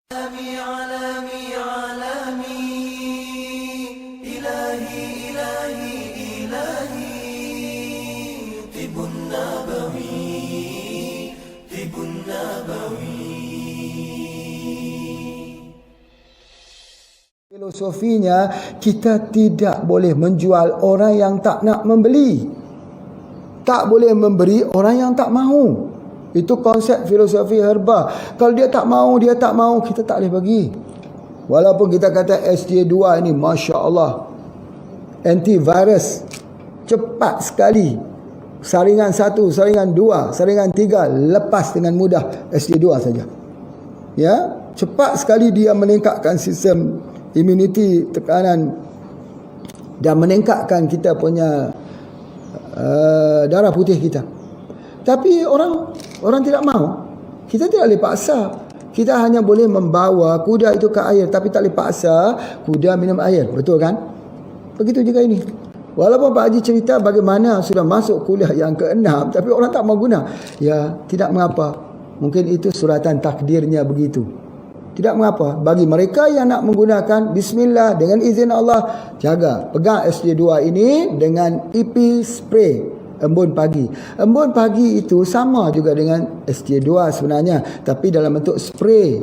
عالمي عالمي عالمي إلهي إلهي إلهي طب النبوي طب النبوي. Filosofinya, kita tidak boleh menjual orang yang tak nak membeli. Tak boleh memberi orang yang tak mahu. Itu konsep filosofi herba. Kalau dia tak mahu, kita tak boleh bagi. Walaupun kita kata SJ2 ini, Masya Allah, antivirus, cepat sekali. Saringan 1, saringan 2, saringan 3, lepas dengan mudah SJ2 saja. Ya, cepat sekali dia meningkatkan sistem immunity, tekanan, dan meningkatkan kita punya darah putih kita. Tapi orang tidak mahu. Kita tidak boleh paksa. Kita hanya boleh membawa kuda itu ke air, tapi tak boleh paksa kuda minum air. Betul kan? Begitu juga ini. Walaupun Pak Haji cerita bagaimana sudah masuk kuliah yang ke-6, tapi orang tak mau guna. Ya, tidak mengapa. Mungkin itu suratan takdirnya begitu. Tidak mengapa. Bagi mereka yang nak menggunakan, bismillah, dengan izin Allah, jaga. Pegang SJ2 ini dengan EP spray. Embun pagi. Embun pagi itu sama juga dengan SJ2 sebenarnya, tapi dalam bentuk spray.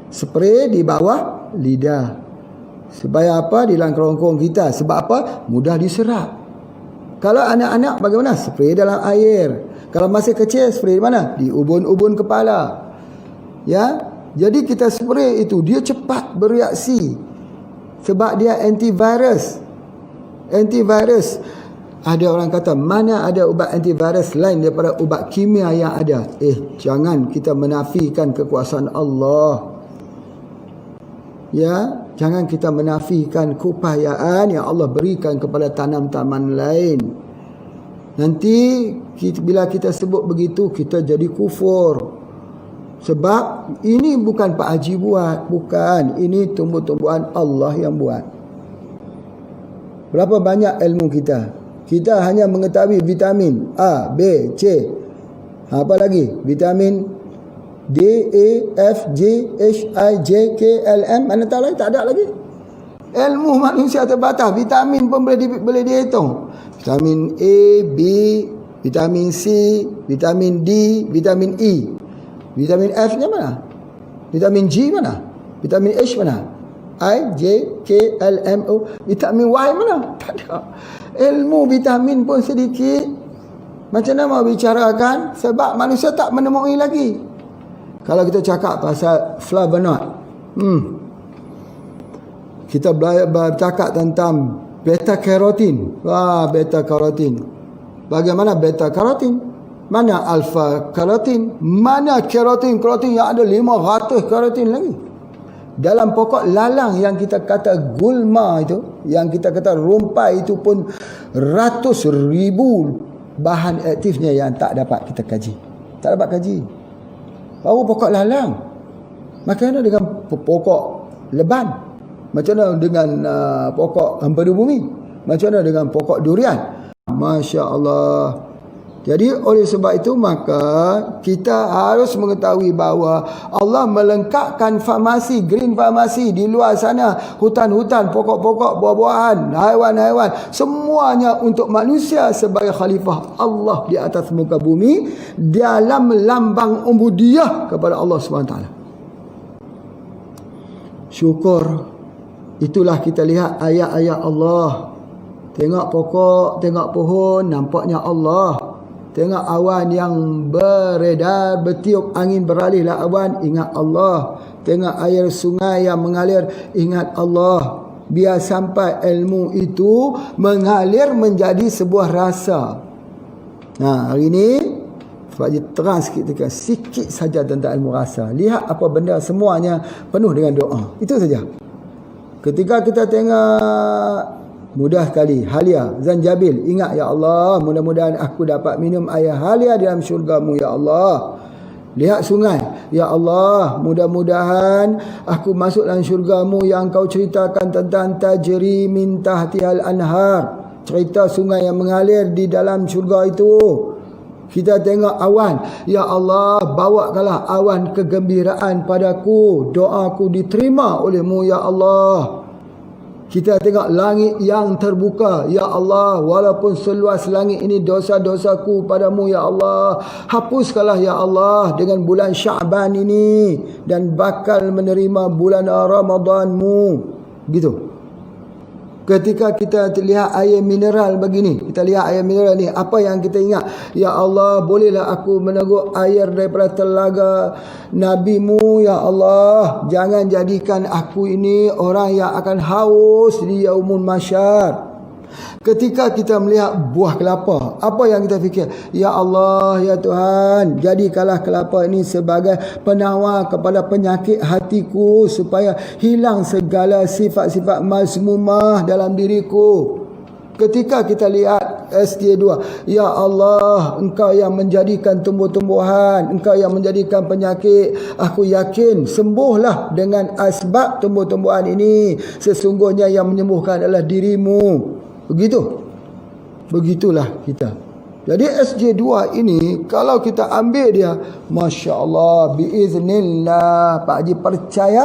Spray di bawah lidah. Supaya apa? Di dalam kerongkong kita. Sebab apa? Mudah diserap. Kalau anak-anak bagaimana? Spray dalam air. Kalau masih kecil, spray di mana? Di ubun-ubun kepala. Ya. Jadi kita spray itu, dia cepat bereaksi. Sebab dia antivirus. Antivirus. Ada orang kata, mana ada ubat antivirus lain daripada ubat kimia yang ada? Jangan kita menafikan kekuasaan Allah. Ya, jangan kita menafikan keupayaan yang Allah berikan kepada tanam-tanaman lain. Nanti bila kita sebut begitu, kita jadi kufur. Sebab ini bukan Pak Haji buat, bukan. Ini tumbuh-tumbuhan Allah yang buat. Berapa banyak ilmu kita? Kita hanya mengetahui vitamin A, B, C. Apa lagi? Vitamin D, E, F, G, H, I, J, K, L, M. Mana tahu lagi? Tak ada lagi. Ilmu manusia terbatas. Vitamin pun boleh dihitung. Vitamin A, B, vitamin C, vitamin D, vitamin E. Vitamin F-nya mana? Vitamin G mana? Vitamin H mana? I, J, K, L, M, O. Vitamin Y mana? Tak ada. Ilmu vitamin pun sedikit. Macam mana mau bicarakan? Sebab manusia tak menemui lagi. Kalau kita cakap pasal flavonoid, kita bercakap tentang beta carotin. Beta carotin. Bagaimana beta carotin? Mana alpha carotin? Mana carotin yang ada 500 carotin lagi? Dalam pokok lalang yang kita kata gulma itu, yang kita kata rumpai itu pun ratus ribu bahan aktifnya yang tak dapat kita kaji. Tak dapat kaji. Baru pokok lalang. Macam mana dengan pokok leban? Macam mana dengan pokok empedu bumi? Macam mana dengan pokok durian? Masya Allah. Jadi oleh sebab itu maka kita harus mengetahui bahawa Allah melengkapkan farmasi, green farmasi di luar sana, hutan-hutan, pokok-pokok, buah-buahan, haiwan-haiwan, semuanya untuk manusia sebagai khalifah Allah di atas muka bumi dalam lambang ubudiyah kepada Allah SWT. Syukur. Itulah kita lihat ayat-ayat Allah. Tengok pokok, tengok pohon, nampaknya Allah. Tengok awan yang beredar, bertiup angin beralihlah awan, ingat Allah. Tengok air sungai yang mengalir, ingat Allah. Biar sampai ilmu itu mengalir menjadi sebuah rasa. Hari ini Pak terang sikit saja tentang ilmu rasa. Lihat apa benda semuanya penuh dengan doa. Itu saja. Ketika kita tengok mudah sekali halia zanjabil, ingat ya Allah, mudah-mudahan aku dapat minum air halia dalam syurga-Mu ya Allah. Lihat sungai, ya Allah, mudah-mudahan aku masuk dalam syurga-Mu yang Kau ceritakan tentang tajri min tahtihal anhar, cerita sungai yang mengalir di dalam syurga itu. Kita tengok awan, ya Allah, bawakanlah awan kegembiraan padaku, doaku diterima oleh-Mu ya Allah. Kita tengok langit yang terbuka, ya Allah, walaupun seluas langit ini dosa-dosaku padamu ya Allah, hapuskanlah ya Allah dengan bulan Sya'ban ini dan bakal menerima bulan Ramadan-Mu. Gitu. Ketika kita lihat air mineral begini, kita lihat air mineral ni, apa yang kita ingat? Ya Allah, bolehlah aku meneguk air daripada telaga Nabi-Mu ya Allah. Jangan jadikan aku ini orang yang akan haus di yaumul mahsyar. Ketika kita melihat buah kelapa, apa yang kita fikir? Ya Allah, ya Tuhan, jadikanlah kelapa ini sebagai penawar kepada penyakit hatiku, supaya hilang segala sifat-sifat mazmumah dalam diriku. Ketika kita lihat ST2, ya Allah, Engkau yang menjadikan tumbuh-tumbuhan, Engkau yang menjadikan penyakit, aku yakin sembuhlah dengan asbab tumbuh-tumbuhan ini. Sesungguhnya yang menyembuhkan adalah dirimu. Begitulah kita. Jadi SJ2 ini kalau kita ambil dia, Masya Allah, biiznillah, Pak Haji percaya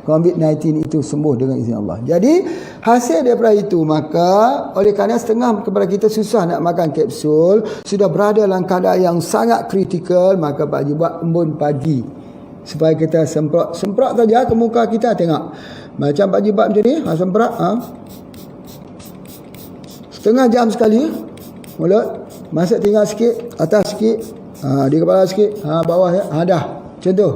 COVID-19 itu sembuh dengan izin Allah. Jadi hasil daripada itu, maka oleh kerana setengah kepada kita susah nak makan kapsul, sudah berada dalam keadaan yang sangat kritikal, maka Pak Haji buat embun pagi supaya kita semprot saja ke muka kita. Tengok macam Pak Haji buat macam ni, semprot setengah jam sekali mulut, masuk tinggal sikit, atas sikit, di kepala sikit, bawah ya, dah macam tu.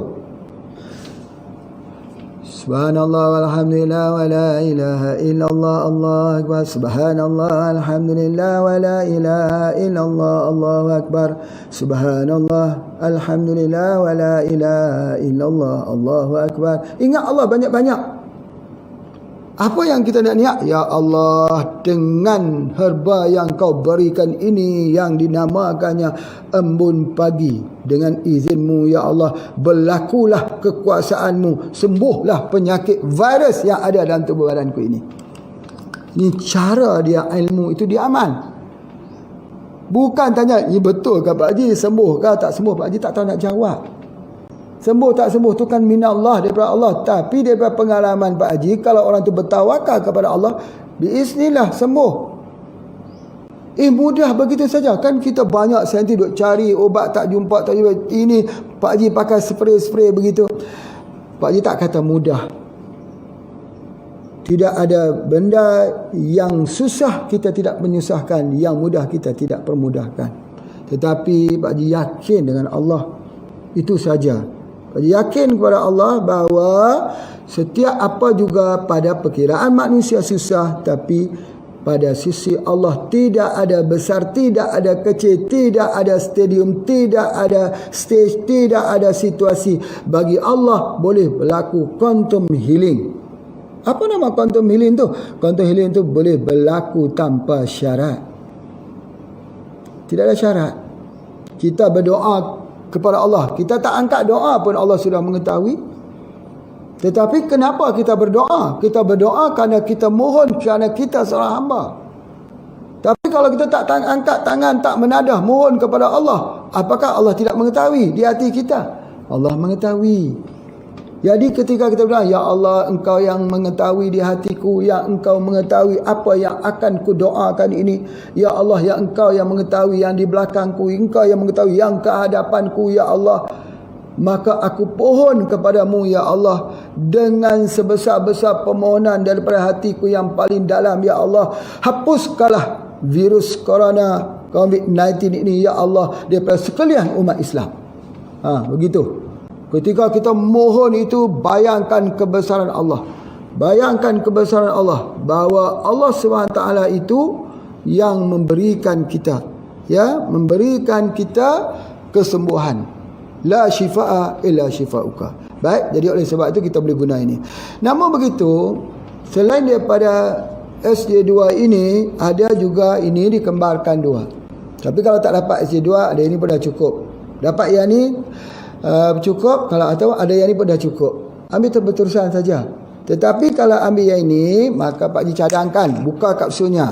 Subhanallah walhamdulillah wa la ilaha illallah, Allahu akbar. Subhanallah alhamdulillah wa la ilaha illallah, Allahu akbar. Subhanallah alhamdulillah wa la ilaha illallah, Allahu akbar. Ingat Allah banyak-banyak. Apa yang kita nak niat? Ya Allah, dengan herba yang Kau berikan ini yang dinamakannya embun pagi, dengan izin-Mu ya Allah, berlakulah kekuasaan-Mu, sembuhlah penyakit virus yang ada dalam tubuh badanku ini. Ini cara dia, ilmu itu dia aman. Bukan tanya, ini betul ke Pak Haji, sembuh ke tak sembuh? Pak Haji tak tahu nak jawab. Sembuh tak sembuh tu kan minallah, daripada Allah. Tapi daripada pengalaman Pak Haji, kalau orang tu bertawakal kepada Allah, biiznillah sembuh. Mudah begitu saja. Kan kita banyak saintis duk cari obat tak jumpa. Ini Pak Haji pakai spray-spray begitu. Pak Haji tak kata mudah. Tidak ada benda yang susah kita tidak menyusahkan, yang mudah kita tidak permudahkan. Tetapi Pak Haji yakin dengan Allah. Itu saja. Yakin kepada Allah bahawa setiap apa juga pada perkiraan manusia susah, tapi pada sisi Allah tidak ada besar, tidak ada kecil, tidak ada stadium, tidak ada stage, tidak ada situasi. Bagi Allah boleh berlaku quantum healing. Apa nama quantum healing tu? Quantum healing tu boleh berlaku tanpa syarat. Tidak ada syarat. Kita berdoa kepada Allah, kita tak angkat doa pun Allah sudah mengetahui. Tetapi kenapa kita berdoa? Kita berdoa kerana kita mohon, kerana kita seorang hamba. Tapi kalau kita tak angkat tangan, tak menadah mohon kepada Allah, apakah Allah tidak mengetahui di hati kita? Allah mengetahui. Jadi ketika kita berdoa, ya Allah, Engkau yang mengetahui di hatiku, yang Engkau mengetahui apa yang akan ku doakan ini, ya Allah, yang Engkau yang mengetahui yang di belakangku, Engkau yang mengetahui yang ke hadapanku, ya Allah, maka aku pohon kepadamu ya Allah, dengan sebesar-besar permohonan daripada hatiku yang paling dalam, ya Allah, hapuskanlah virus corona COVID-19 ini ya Allah daripada sekalian umat Islam. Begitu. Ketika kita mohon itu, bayangkan kebesaran Allah. Bayangkan kebesaran Allah, bahawa Allah SWT itu yang memberikan kita, ya, memberikan kita kesembuhan. La shifa'a illa shifa'uka. Baik, jadi oleh sebab itu kita boleh guna ini. Namun begitu, selain daripada SJ2 ini, ada juga ini dikembarkan dua. Tapi kalau tak dapat SJ2, ada ini pun dah cukup. Dapat yang ni cukup, kalau atau ada yang ni pun dah cukup. Ambil berterusan saja. Tetapi kalau ambil yang ini, maka Pak Haji cadangkan, buka kapsulnya.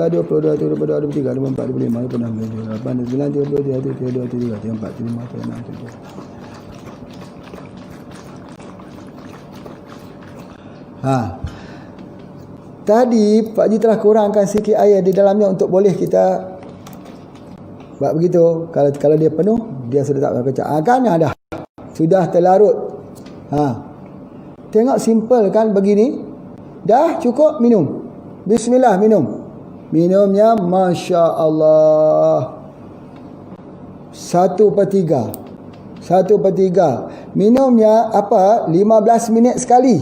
22, 23, 24, 25, 26, 27, 28, 29, 30, 31, 32, 33, 34, 35, 36. Tadi Pak Haji telah kurangkan sikit air di dalamnya untuk boleh kita buat begitu. Kalau dia penuh, dia sudah tak berkecak. Kan dah sudah terlarut. Tengok simple kan begini. Dah cukup, minum. Bismillah, minum. Minumnya Masya Allah 1/3. Minumnya 15 minit sekali.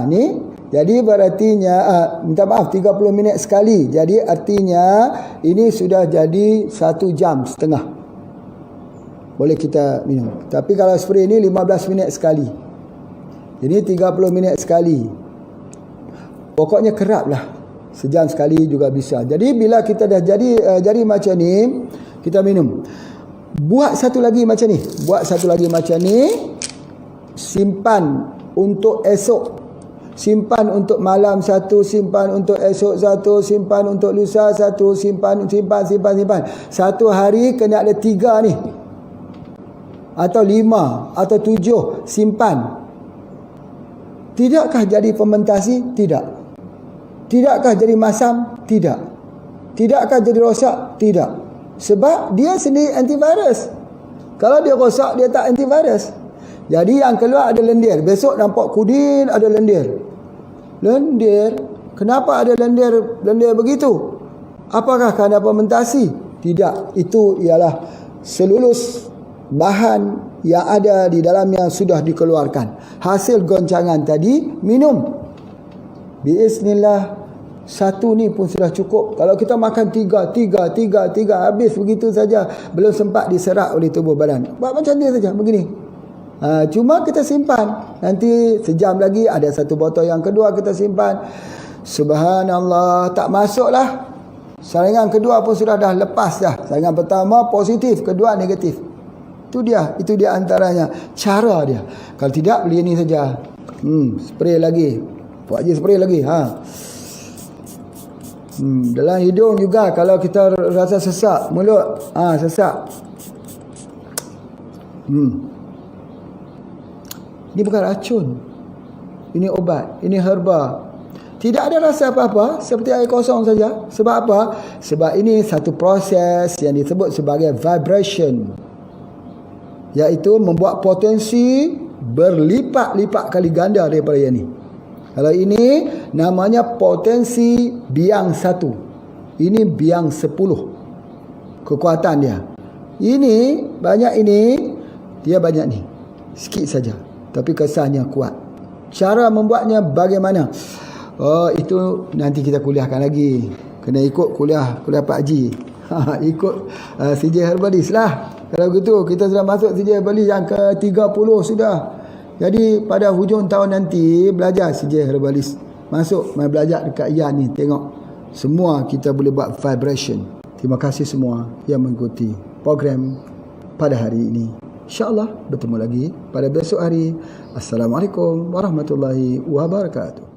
Ni jadi berartinya minta maaf 30 minit sekali. Jadi artinya ini sudah jadi 1 jam setengah. Boleh kita minum. Tapi kalau spray ini 15 minit sekali. Ini 30 minit sekali. Pokoknya kerap lah. Sejam sekali juga bisa. Jadi bila kita dah jadi macam ni, kita minum. Buat satu lagi macam ni. Simpan untuk esok. Simpan untuk malam 1, simpan untuk esok 1, simpan untuk lusa 1, simpan. 1 hari kena ada 3 ni. Atau 5 atau 7 simpan. Tidakkah jadi fermentasi? Tidak. Tidakkah jadi masam? Tidak. Tidakkah jadi rosak? Tidak. Sebab dia sendiri antivirus. Kalau dia rosak, dia tak antivirus. Jadi yang keluar ada lendir. Besok nampak kudin ada lendir. Lendir? Kenapa ada lendir begitu? Apakah kerana fermentasi? Tidak. Itu ialah seluruh bahan yang ada di dalamnya sudah dikeluarkan. Hasil goncangan tadi, minum. Biiznillah, 1 ni pun sudah cukup. Kalau kita makan 3, habis begitu saja. Belum sempat diserap oleh tubuh badan. Buat macam ni saja, begini. Cuma kita simpan. Nanti sejam lagi ada 1 botol yang kedua kita simpan. Subhanallah, tak masuklah. Saringan kedua pun sudah dah lepas dah. Saringan pertama positif, kedua negatif. Itu dia antaranya cara dia. Kalau tidak, beli ni saja. Spray lagi. Pak Haji spray lagi. Dalam hidung juga, kalau kita rasa sesak mulut, sesak. Ini bukan racun. Ini obat. Ini herba. Tidak ada rasa apa-apa, seperti air kosong saja. Sebab apa? Sebab ini satu proses yang disebut sebagai vibration, iaitu membuat potensi berlipat-lipat kali ganda daripada yang ini. Kalau ini namanya potensi biang 1. Ini biang 10 kekuatan dia. Ini banyak, ini dia banyak ni. Sikit saja, tapi kesannya kuat. Cara membuatnya bagaimana? Oh, itu nanti kita kuliahkan lagi. Kena ikut kuliah Pak Haji. Ikut CJ Herbalist lah. Kalau gitu kita sudah masuk CJ Herbalist yang ke-30 sudah. Jadi pada hujung tahun nanti belajar CJ Herbalist. Masuk main belajar dekat Ian ni, tengok semua kita boleh buat vibration. Terima kasih semua yang mengikuti program pada hari ini. InsyaAllah bertemu lagi pada besok hari. Assalamualaikum warahmatullahi wabarakatuh.